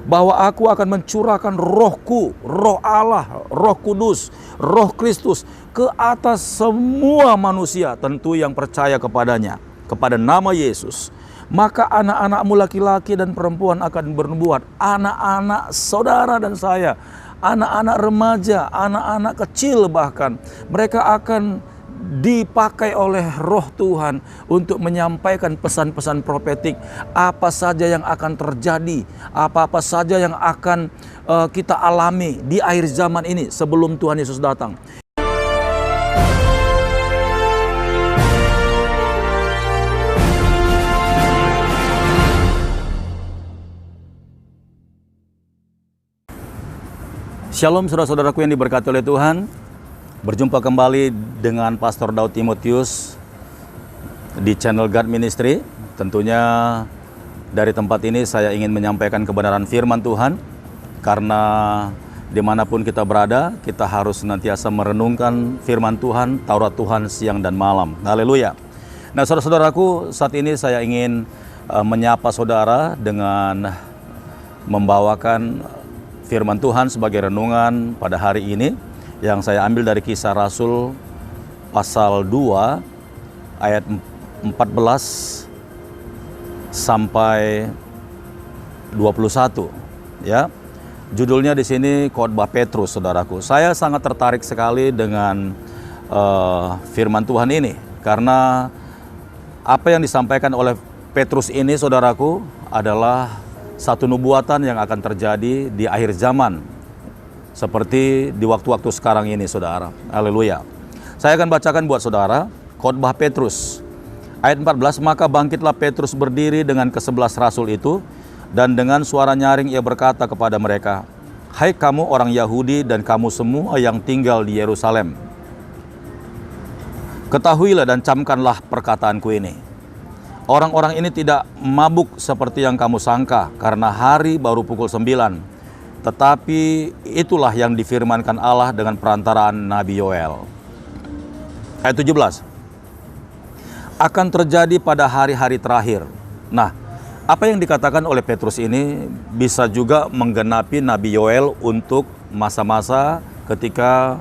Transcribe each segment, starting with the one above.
bahwa aku akan mencurahkan rohku, roh Allah, roh kudus, roh Kristus ke atas semua manusia, tentu yang percaya kepadanya, kepada nama Yesus. Maka anak-anakmu laki-laki dan perempuan akan bernubuat, anak-anak saudara dan saya, anak-anak remaja, anak-anak kecil bahkan, mereka akan dipakai oleh roh Tuhan untuk menyampaikan pesan-pesan profetik, apa saja yang akan terjadi, apa-apa saja yang akan kita alami di akhir zaman ini sebelum Tuhan Yesus datang. Shalom saudara-saudaraku yang diberkati oleh Tuhan. Berjumpa kembali dengan Pastor Daud Timotius di channel God Ministry. Tentunya dari tempat ini saya ingin menyampaikan kebenaran firman Tuhan, karena dimanapun kita berada, kita harus senantiasa merenungkan firman Tuhan, Taurat Tuhan siang dan malam. Haleluya. Nah saudara-saudaraku, saat ini saya ingin menyapa saudara dengan membawakan firman Tuhan sebagai renungan pada hari ini, yang saya ambil dari Kisah Rasul pasal 2 ayat 14 sampai 21 ya. Judulnya di sini Khotbah Petrus, saudaraku. Saya sangat tertarik sekali dengan firman Tuhan ini, karena apa yang disampaikan oleh Petrus ini, saudaraku, adalah satu nubuatan yang akan terjadi di akhir zaman, seperti di waktu-waktu sekarang ini, saudara. Haleluya. Saya akan bacakan buat saudara Khotbah Petrus ayat 14. Maka bangkitlah Petrus berdiri dengan ke-11 rasul itu, dan dengan suara nyaring ia berkata kepada mereka, hai kamu orang Yahudi dan kamu semua yang tinggal di Yerusalem, ketahuilah dan camkanlah perkataanku ini. Orang-orang ini tidak mabuk seperti yang kamu sangka, karena hari baru pukul 9. Tetapi itulah yang difirmankan Allah dengan perantaraan Nabi Yoel. Ayat 17. Akan terjadi pada hari-hari terakhir. Nah, apa yang dikatakan oleh Petrus ini bisa juga menggenapi Nabi Yoel untuk masa-masa ketika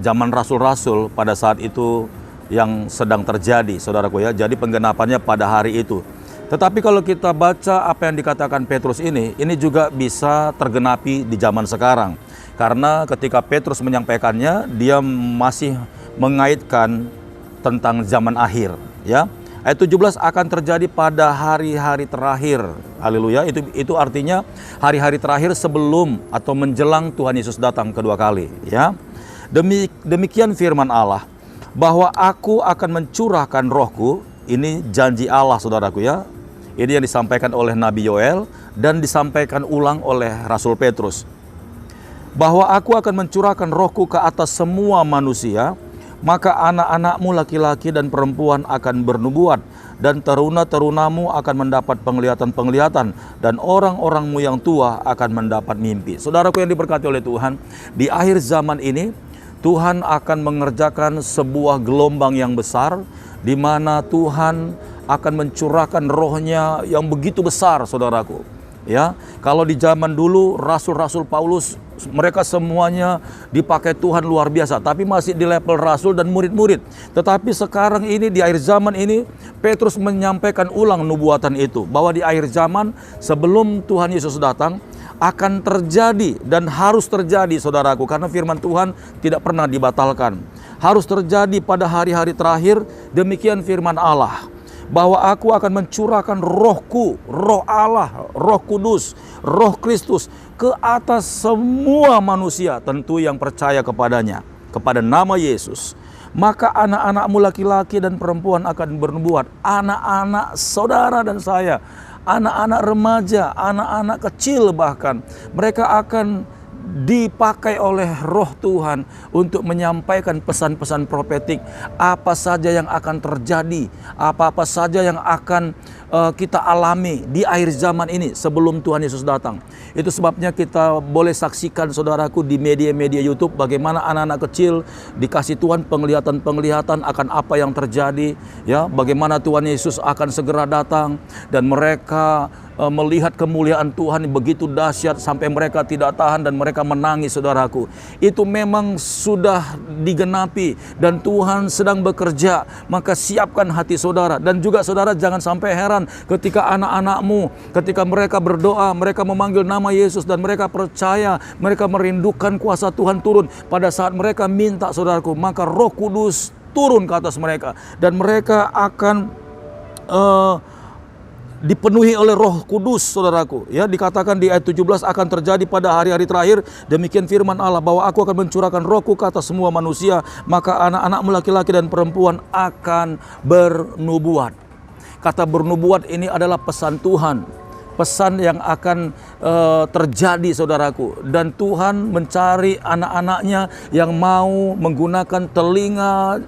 zaman rasul-rasul pada saat itu yang sedang terjadi, saudaraku ya. Jadi penggenapannya pada hari itu. Tetapi kalau kita baca apa yang dikatakan Petrus ini juga bisa tergenapi di zaman sekarang. Karena ketika Petrus menyampaikannya, dia masih mengaitkan tentang zaman akhir. Ya. Ayat 17, akan terjadi pada hari-hari terakhir. Haleluya. Itu artinya hari-hari terakhir sebelum atau menjelang Tuhan Yesus datang kedua kali. Ya. Demikian firman Allah, bahwa aku akan mencurahkan rohku. Ini janji Allah, saudaraku ya. Ini yang disampaikan oleh Nabi Yoel dan disampaikan ulang oleh Rasul Petrus. Bahwa aku akan mencurahkan rohku ke atas semua manusia, maka anak-anakmu laki-laki dan perempuan akan bernubuat, dan teruna-terunamu akan mendapat penglihatan-penglihatan, dan orang-orangmu yang tua akan mendapat mimpi. Saudaraku yang diberkati oleh Tuhan, di akhir zaman ini Tuhan akan mengerjakan sebuah gelombang yang besar, di mana Tuhan akan mencurahkan rohnya yang begitu besar, saudaraku. Ya, kalau di zaman dulu rasul-rasul Paulus, mereka semuanya dipakai Tuhan luar biasa, tapi masih di level rasul dan murid-murid. Tetapi sekarang ini, di akhir zaman ini, Petrus menyampaikan ulang nubuatan itu, bahwa di akhir zaman sebelum Tuhan Yesus datang akan terjadi dan harus terjadi, saudaraku, karena firman Tuhan tidak pernah dibatalkan. Harus terjadi pada hari-hari terakhir. Demikian firman Allah, bahwa aku akan mencurahkan rohku, roh Allah, roh kudus, roh Kristus ke atas semua manusia, tentu yang percaya kepadanya, kepada nama Yesus. Maka anak-anakmu laki-laki dan perempuan akan bernubuat, anak-anak saudara dan saya, anak-anak remaja, anak-anak kecil bahkan, mereka akan dipakai oleh roh Tuhan untuk menyampaikan pesan-pesan profetik, apa saja yang akan terjadi, apa-apa saja yang akan kita alami di akhir zaman ini sebelum Tuhan Yesus datang. Itu sebabnya kita boleh saksikan saudaraku di media-media YouTube bagaimana anak-anak kecil dikasih Tuhan penglihatan-penglihatan akan apa yang terjadi, ya, bagaimana Tuhan Yesus akan segera datang dan mereka melihat kemuliaan Tuhan begitu dahsyat sampai mereka tidak tahan dan mereka menangis, saudaraku. Itu memang sudah digenapi dan Tuhan sedang bekerja. Maka siapkan hati saudara, dan juga saudara jangan sampai heran ketika anak-anakmu, ketika mereka berdoa, mereka memanggil nama Yesus dan mereka percaya, mereka merindukan kuasa Tuhan turun. Pada saat mereka minta, saudaraku, maka Roh Kudus turun ke atas mereka dan mereka akan dipenuhi oleh Roh Kudus, saudaraku. Ya, dikatakan di ayat 17 akan terjadi pada hari-hari terakhir, demikian firman Allah, bahwa aku akan mencurahkan Rohku ke atas semua manusia, maka anak-anakmu laki-laki dan perempuan akan bernubuat. Kata bernubuat ini adalah pesan Tuhan, pesan yang akan terjadi, saudaraku. Dan Tuhan mencari anak-anaknya yang mau menggunakan telinga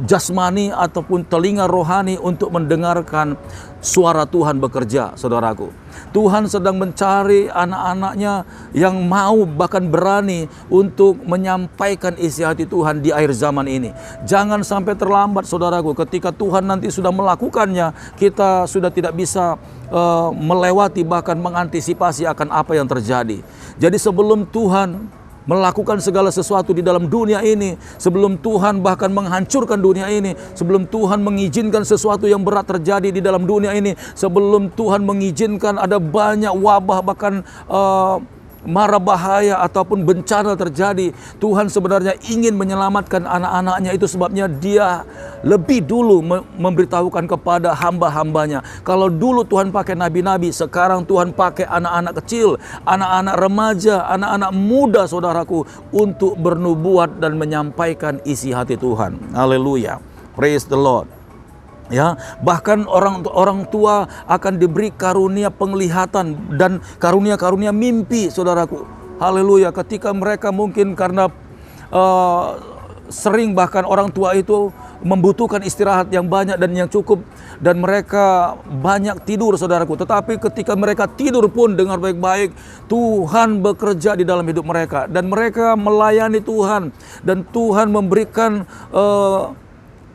jasmani ataupun telinga rohani untuk mendengarkan suara Tuhan bekerja, saudaraku. Tuhan sedang mencari anak-anaknya yang mau bahkan berani untuk menyampaikan isi hati Tuhan di akhir zaman ini. Jangan sampai terlambat, saudaraku. Ketika Tuhan nanti sudah melakukannya, kita sudah tidak bisa melewati bahkan mengantisipasi akan apa yang terjadi. Jadi sebelum Tuhan melakukan segala sesuatu di dalam dunia ini, sebelum Tuhan bahkan menghancurkan dunia ini, sebelum Tuhan mengizinkan sesuatu yang berat terjadi di dalam dunia ini, sebelum Tuhan mengizinkan ada banyak wabah bahkan mara bahaya ataupun bencana terjadi, Tuhan sebenarnya ingin menyelamatkan anak-anaknya. Itu sebabnya Dia lebih dulu memberitahukan kepada hamba-hambanya. Kalau dulu Tuhan pakai nabi-nabi, sekarang Tuhan pakai anak-anak kecil, anak-anak remaja, anak-anak muda, saudaraku, untuk bernubuat dan menyampaikan isi hati Tuhan. Haleluya, praise the Lord. Ya, bahkan orang tua akan diberi karunia penglihatan dan karunia-karunia mimpi, saudaraku. Haleluya. Ketika mereka mungkin karena sering bahkan orang tua itu membutuhkan istirahat yang banyak dan yang cukup, dan mereka banyak tidur, saudaraku. Tetapi ketika mereka tidur pun dengar baik-baik, Tuhan bekerja di dalam hidup mereka dan mereka melayani Tuhan, dan Tuhan memberikan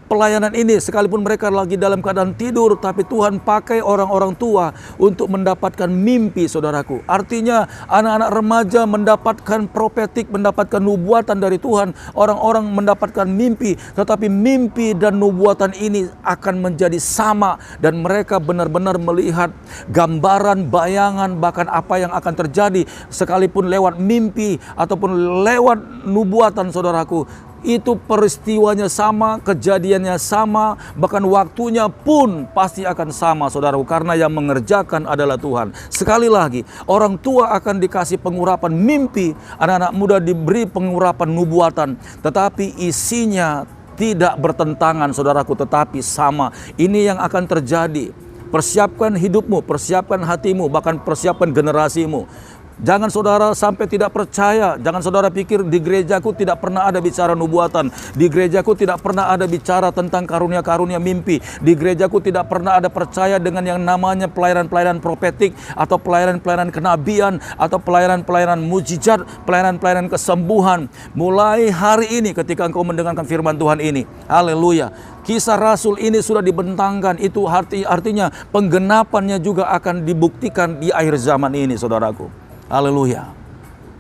pelayanan ini sekalipun mereka lagi dalam keadaan tidur, tapi Tuhan pakai orang-orang tua untuk mendapatkan mimpi, saudaraku. Artinya anak-anak remaja mendapatkan profetik, mendapatkan nubuatan dari Tuhan. Orang-orang mendapatkan mimpi, tetapi mimpi dan nubuatan ini akan menjadi sama, dan mereka benar-benar melihat gambaran, bayangan, bahkan apa yang akan terjadi sekalipun lewat mimpi ataupun lewat nubuatan, saudaraku. Itu peristiwanya sama, kejadiannya sama, bahkan waktunya pun pasti akan sama, saudaraku, karena yang mengerjakan adalah Tuhan. Sekali lagi, orang tua akan dikasih pengurapan mimpi, anak-anak muda diberi pengurapan nubuatan, tetapi isinya tidak bertentangan, saudaraku, tetapi sama. Ini yang akan terjadi. Persiapkan hidupmu, persiapkan hatimu, bahkan persiapkan generasimu. Jangan saudara sampai tidak percaya. Jangan saudara pikir di gerejaku tidak pernah ada bicara nubuatan. Di gerejaku tidak pernah ada bicara tentang karunia-karunia mimpi. Di gerejaku tidak pernah ada percaya dengan yang namanya pelayanan-pelayanan profetik, atau pelayanan-pelayanan kenabian, atau pelayanan-pelayanan mujizat, pelayanan-pelayanan kesembuhan. Mulai hari ini ketika engkau mendengarkan firman Tuhan ini, haleluya, Kisah Rasul ini sudah dibentangkan. Itu artinya penggenapannya juga akan dibuktikan di akhir zaman ini, saudaraku. Haleluya.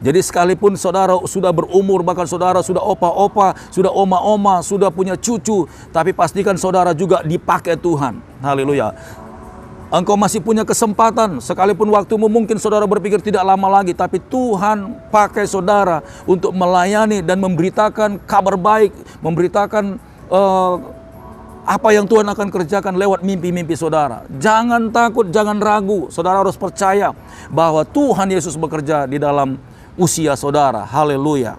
Jadi sekalipun saudara sudah berumur, bahkan saudara sudah opa-opa, sudah oma-oma, sudah punya cucu, tapi pastikan saudara juga dipakai Tuhan. Haleluya. Engkau masih punya kesempatan, sekalipun waktumu mungkin saudara berpikir tidak lama lagi, tapi Tuhan pakai saudara untuk melayani dan memberitakan kabar baik, memberitakan apa yang Tuhan akan kerjakan lewat mimpi-mimpi saudara. Jangan takut, jangan ragu. Saudara harus percaya bahwa Tuhan Yesus bekerja di dalam usia saudara. Haleluya.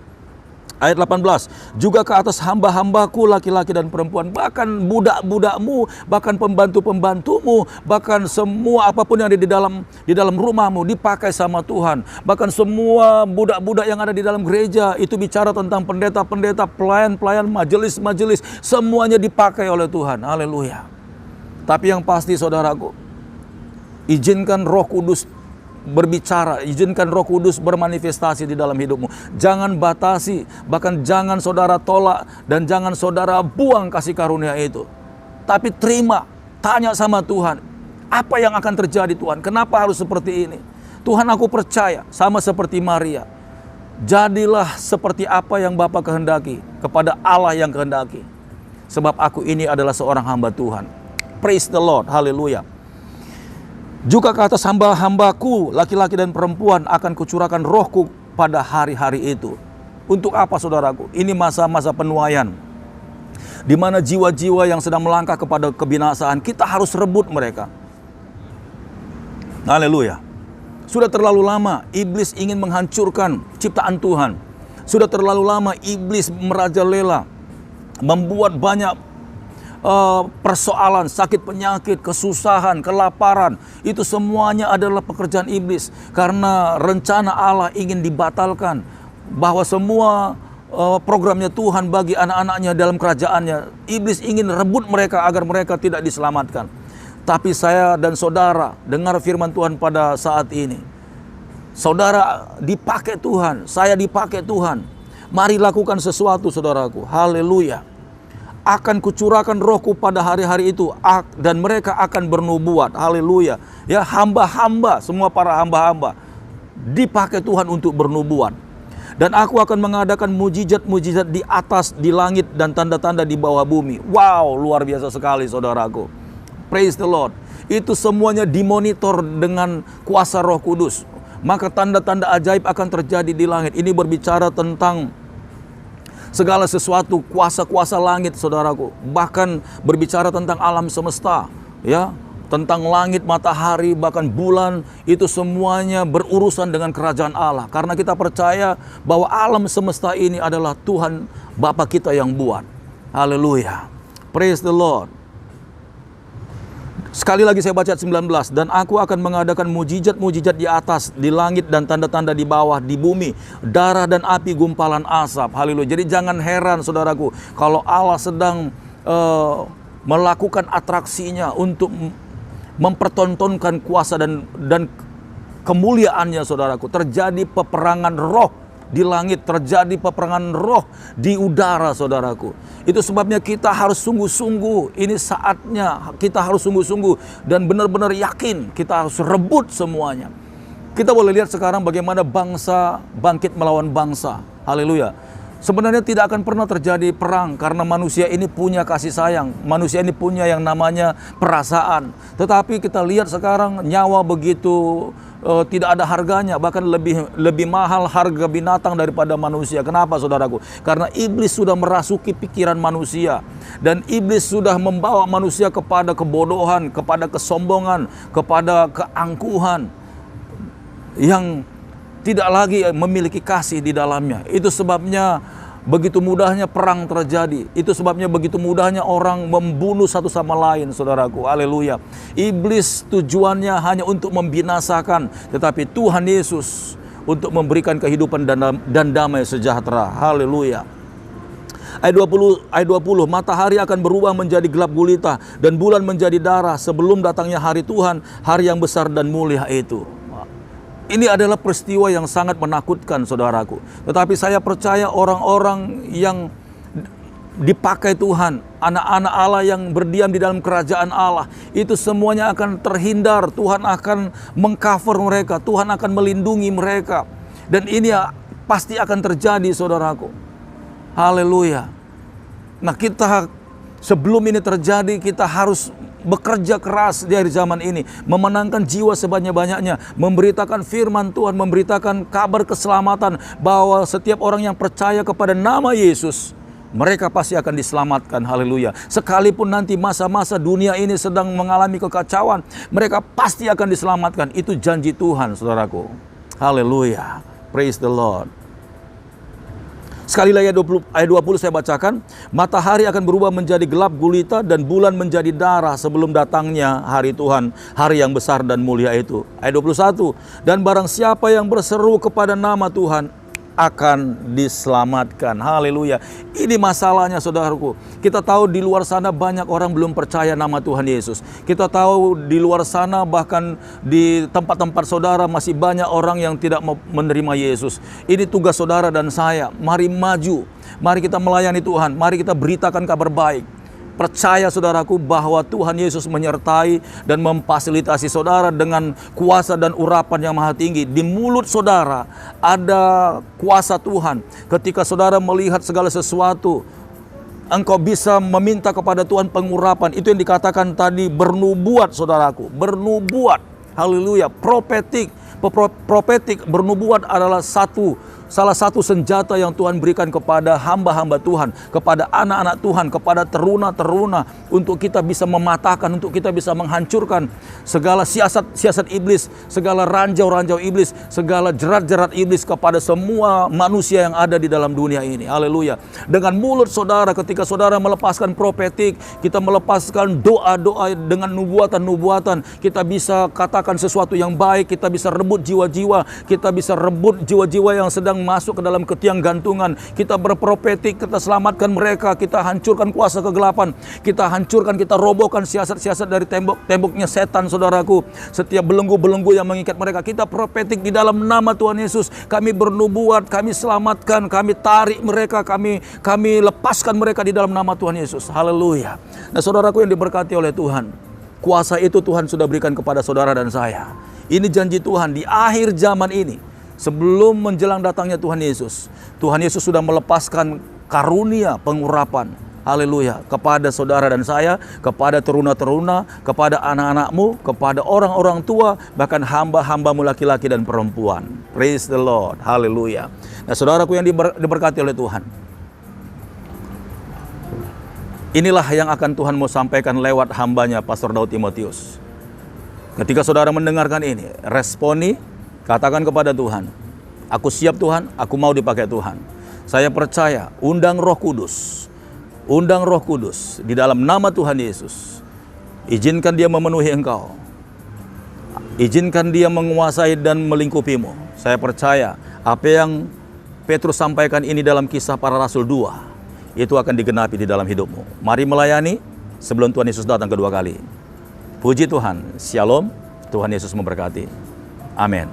Ayat 18, juga ke atas hamba-hambaku laki-laki dan perempuan, bahkan budak-budakmu, bahkan pembantu-pembantumu, bahkan semua apapun yang ada di dalam rumahmu dipakai sama Tuhan. Bahkan semua budak-budak yang ada di dalam gereja, itu bicara tentang pendeta-pendeta, pelayan-pelayan, majelis-majelis, semuanya dipakai oleh Tuhan. Haleluya. Tapi yang pasti, saudaraku, Izinkan Roh Kudus berbicara, izinkan Roh Kudus bermanifestasi di dalam hidupmu. Jangan batasi, bahkan jangan saudara tolak dan jangan saudara buang kasih karunia itu. Tapi terima, tanya sama Tuhan, apa yang akan terjadi Tuhan? Kenapa harus seperti ini? Tuhan, aku percaya sama seperti Maria. Jadilah seperti apa yang Bapa kehendaki kepada Allah yang kehendaki. Sebab aku ini adalah seorang hamba Tuhan. Praise the Lord, haleluya. Juga ke atas hamba-hambaku, laki-laki dan perempuan, akan kucurahkan rohku pada hari-hari itu. Untuk apa saudaraku? Ini masa-masa penuaian, di mana jiwa-jiwa yang sedang melangkah kepada kebinasaan, kita harus rebut mereka. Haleluya. Sudah terlalu lama iblis ingin menghancurkan ciptaan Tuhan. Sudah terlalu lama iblis merajalela, membuat banyak persoalan, sakit penyakit, kesusahan, kelaparan. Itu semuanya adalah pekerjaan iblis. Karena rencana Allah ingin dibatalkan. Bahwa semua programnya Tuhan bagi anak-anaknya dalam kerajaannya, iblis ingin rebut mereka agar mereka tidak diselamatkan. Tapi saya dan saudara dengar firman Tuhan pada saat ini. Saudara dipakai Tuhan, saya dipakai Tuhan. Mari lakukan sesuatu saudaraku. Haleluya. Akan kucurahkan rohku pada hari-hari itu, dan mereka akan bernubuat. Haleluya. Ya, hamba-hamba, semua para hamba-hamba dipakai Tuhan untuk bernubuat. Dan aku akan mengadakan mujizat-mujizat di atas, di langit, dan tanda-tanda di bawah bumi. Wow, luar biasa sekali saudaraku. Praise the Lord. Itu semuanya dimonitor dengan kuasa Roh Kudus. Maka tanda-tanda ajaib akan terjadi di langit. Ini berbicara tentang segala sesuatu, kuasa-kuasa langit saudaraku. Bahkan berbicara tentang alam semesta, ya, tentang langit, matahari, bahkan bulan. Itu semuanya berurusan dengan kerajaan Allah. Karena kita percaya bahwa alam semesta ini adalah Tuhan Bapa kita yang buat. Haleluya. Praise the Lord. Sekali lagi saya baca 19. Dan aku akan mengadakan mujizat-mujizat di atas, di langit, dan tanda-tanda di bawah, di bumi, darah dan api, gumpalan asap. Haleluya. Jadi jangan heran saudaraku, kalau Allah sedang melakukan atraksinya untuk mempertontonkan kuasa dan kemuliaannya saudaraku. Terjadi peperangan roh di langit, terjadi peperangan roh di udara saudaraku. Itu sebabnya kita harus sungguh-sungguh, ini saatnya kita harus sungguh-sungguh dan benar-benar yakin kita harus rebut semuanya. Kita boleh lihat sekarang bagaimana bangsa bangkit melawan bangsa. Haleluya. Sebenarnya tidak akan pernah terjadi perang karena manusia ini punya kasih sayang. Manusia ini punya yang namanya perasaan. Tetapi kita lihat sekarang nyawa begitu tidak ada harganya, bahkan lebih mahal harga binatang daripada manusia. Kenapa saudaraku? Karena iblis sudah merasuki pikiran manusia, dan iblis sudah membawa manusia kepada kebodohan, kepada kesombongan, kepada keangkuhan yang tidak lagi memiliki kasih di dalamnya. Itu sebabnya begitu mudahnya perang terjadi. Itu sebabnya begitu mudahnya orang membunuh satu sama lain, saudaraku. Haleluya. Iblis tujuannya hanya untuk membinasakan, tetapi Tuhan Yesus untuk memberikan kehidupan dan damai sejahtera. Haleluya. Ayat 20, matahari akan berubah menjadi gelap gulita dan bulan menjadi darah sebelum datangnya hari Tuhan, hari yang besar dan mulia itu. Ini adalah peristiwa yang sangat menakutkan saudaraku. Tetapi saya percaya orang-orang yang dipakai Tuhan, anak-anak Allah yang berdiam di dalam kerajaan Allah, itu semuanya akan terhindar. Tuhan akan mengcover mereka, Tuhan akan melindungi mereka. Dan ini pasti akan terjadi saudaraku. Haleluya. Nah, kita sebelum ini terjadi, kita harus bekerja keras di akhir zaman ini, memenangkan jiwa sebanyak-banyaknya, memberitakan firman Tuhan, memberitakan kabar keselamatan, bahwa setiap orang yang percaya kepada nama Yesus, mereka pasti akan diselamatkan. Haleluya. Sekalipun nanti masa-masa dunia ini sedang mengalami kekacauan, mereka pasti akan diselamatkan. Itu janji Tuhan, saudaraku. Haleluya. Praise the Lord. Sekali lagi ayat 20 saya bacakan. Matahari akan berubah menjadi gelap gulita dan bulan menjadi darah sebelum datangnya hari Tuhan, hari yang besar dan mulia itu. Ayat 21. Dan barang siapa yang berseru kepada nama Tuhan, akan diselamatkan. Haleluya. Ini masalahnya saudaraku. Kita tahu di luar sana banyak orang belum percaya nama Tuhan Yesus. Kita tahu di luar sana bahkan di tempat-tempat saudara masih banyak orang yang tidak menerima Yesus. Ini tugas saudara dan saya. Mari maju. Mari kita melayani Tuhan. Mari kita beritakan kabar baik. Percaya saudaraku bahwa Tuhan Yesus menyertai dan memfasilitasi saudara dengan kuasa dan urapan yang maha tinggi. Di mulut saudara ada kuasa Tuhan. Ketika saudara melihat segala sesuatu, engkau bisa meminta kepada Tuhan pengurapan. Itu yang dikatakan tadi bernubuat saudaraku. Bernubuat. Haleluya. Profetik. Profetik bernubuat adalah salah satu senjata yang Tuhan berikan kepada hamba-hamba Tuhan, kepada anak-anak Tuhan, kepada teruna-teruna, untuk kita bisa mematahkan, untuk kita bisa menghancurkan segala siasat iblis, segala ranjau-ranjau iblis, segala jerat-jerat iblis kepada semua manusia yang ada di dalam dunia ini. Haleluya. Dengan mulut saudara, ketika saudara melepaskan profetik, kita melepaskan doa-doa dengan nubuatan-nubuatan, kita bisa katakan sesuatu yang baik, kita bisa rebut jiwa-jiwa, kita bisa rebut jiwa-jiwa yang sedang masuk ke dalam ketiang gantungan. Kita berprofetik, kita selamatkan mereka, kita hancurkan kuasa kegelapan, kita hancurkan, kita robohkan siasat-siasat dari temboknya setan saudaraku. Setiap belenggu-belenggu yang mengikat mereka, kita profetik di dalam nama Tuhan Yesus. Kami bernubuat, kami selamatkan, kami tarik mereka, kami lepaskan mereka di dalam nama Tuhan Yesus. Haleluya. Nah saudaraku yang diberkati oleh Tuhan, kuasa itu Tuhan sudah berikan kepada saudara dan saya. Ini janji Tuhan di akhir zaman ini. Sebelum menjelang datangnya Tuhan Yesus sudah melepaskan karunia pengurapan, haleluya, kepada saudara dan saya, kepada teruna-teruna, kepada anak-anakmu, kepada orang-orang tua, bahkan hamba-hambamu laki-laki dan perempuan. Praise the Lord, haleluya. Nah saudaraku yang diberkati oleh Tuhan, inilah yang akan Tuhan mau sampaikan lewat hambanya Pastor Daud Timotius. Ketika saudara mendengarkan ini, responi, katakan kepada Tuhan, aku siap Tuhan, aku mau dipakai Tuhan. Saya percaya, undang Roh Kudus di dalam nama Tuhan Yesus. Izinkan dia memenuhi engkau. Izinkan dia menguasai dan melingkupimu. Saya percaya, apa yang Petrus sampaikan ini dalam Kisah Para Rasul 2, itu akan digenapi di dalam hidupmu. Mari melayani sebelum Tuhan Yesus datang kedua kali. Puji Tuhan, Shalom, Tuhan Yesus memberkati. Amin.